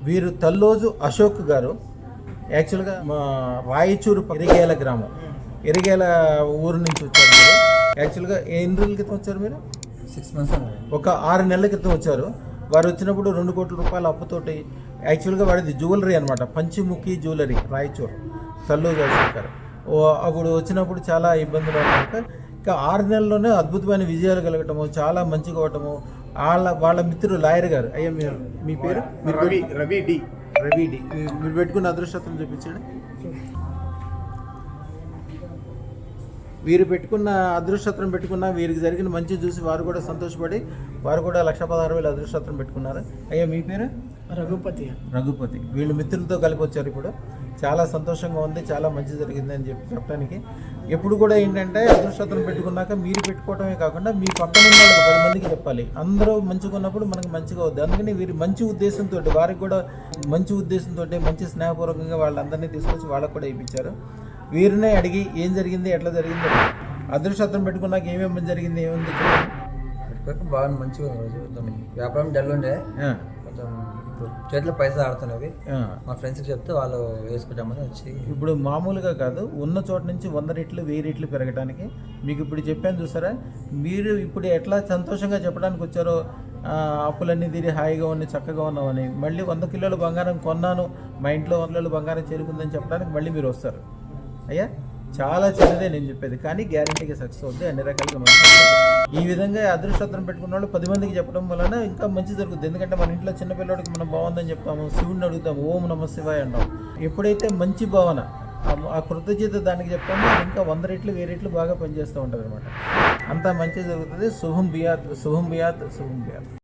వీరు తల్లోజు అశోక్ గారు యాక్చువల్గా మా రాయచూరు ఇరిగేల గ్రామం, ఇరిగేల ఊరు నుంచి వచ్చారు మీరు. యాక్చువల్గా ఎన్ని రోజుల క్రితం వచ్చారు మీరు? 6 months. ఒక 6 నెలల క్రితం వచ్చారు. వారు వచ్చినప్పుడు 2 కోట్ల రూపాయల అప్పుతోటి, యాక్చువల్గా వాడిది జ్యువెలరీ అనమాట, పంచిముఖి జ్యువెలరీ, రాయచూరు, తల్లోజు అశోక్ గారు. అప్పుడు వచ్చినప్పుడు చాలా ఇబ్బందులు ఉన్నాక ఇంకా 6 నెలల్లోనే అద్భుతమైన విజయాలు కలగటము, చాలా మంచిగా అవటము. వాళ్ళ మిత్రుడు లాయర్ గారు, అయ్యా మీరు మీ పేరు? రవి డి. మీరు పెట్టుకున్న అదృష్టం చూపించండి. వీరు పెట్టుకున్న అదృష్టత్రం పెట్టుకున్న వీరికి జరిగిన మంచి చూసి వారు కూడా సంతోషపడి వారు కూడా 1,16,000 అదృష్టత్రం పెట్టుకున్నారు. అయ్యా మీ పేరు? రఘుపతి. వీళ్ళు మిత్రులతో కలిపి వచ్చారు. ఇప్పుడు చాలా సంతోషంగా ఉంది, చాలా మంచి జరిగింది అని చెప్పడానికి. ఎప్పుడు కూడా ఏంటంటే అదృష్టత్రం పెట్టుకున్నాక మీరు పెట్టుకోవడమే కాకుండా మీ పక్కన ఉన్న వాళ్ళకి 10 మందికి చెప్పాలి. అందరూ మంచిగా ఉన్నప్పుడు మనకు మంచిగా అవుద్ది. అందుకని వీరు మంచి ఉద్దేశంతో, వారికి కూడా మంచి ఉద్దేశంతో, మంచి స్నేహపూర్వకంగా వాళ్ళందరినీ తీసుకొచ్చి వాళ్ళకు కూడా ఇప్పించారు. వీరినే అడిగి ఏం జరిగింది, ఎట్లా జరిగింది, అదృష్టత్రం పెట్టుకున్నాక ఏమేమి జరిగింది, ఏముంది బాగా మంచిగా వ్యాపారం డల్ ఉండే, కొంచెం ఇప్పుడు చేతిలో పైసలు ఆడుతున్నవి. మా ఫ్రెండ్స్కి చెప్తే వాళ్ళు వేసుకుంటామని వచ్చి. ఇప్పుడు మామూలుగా కాదు, ఉన్న చోట నుంచి 100 రెట్లు 1000 రెట్లు పెరగడానికి మీకు ఇప్పుడు చెప్పాను చూసారా. మీరు ఇప్పుడు ఎట్లా సంతోషంగా చెప్పడానికి వచ్చారో, అప్పులన్నీ తీరి హాయిగా ఉన్నాయి, చక్కగా ఉన్నామని, మళ్ళీ 100 కిలోల బంగారం కొన్నాను, మా ఇంట్లో 100 కిలోల బంగారం చేరుకుందని చెప్పడానికి మళ్ళీ మీరు వస్తారు. అయ్యా చాలా చిన్నదే నేను చెప్పేది, కానీ గ్యారంటీగా సక్సెస్ అవుతుంది, అన్ని రకాలుగా మంచి. ఈ విధంగా అదృష్టత్రం పెట్టుకున్న వాళ్ళు 10 మందికి చెప్పడం వలన ఇంకా మంచి జరుగుతుంది. ఎందుకంటే మన ఇంట్లో చిన్నపిల్లడికి మనం బాగుందని చెప్తాము, శివుడిని అడుగుతాము, ఓం నమః శివాయ అంటాం. ఎప్పుడైతే మంచి భావన, ఆ కృతజ్ఞత దానికి చెప్తామో ఇంకా 100 రెట్లు 1000 రెట్లు బాగా పనిచేస్తూ ఉంటుంది అనమాట. అంతా మంచి జరుగుతుంది. శుభం బియాత్.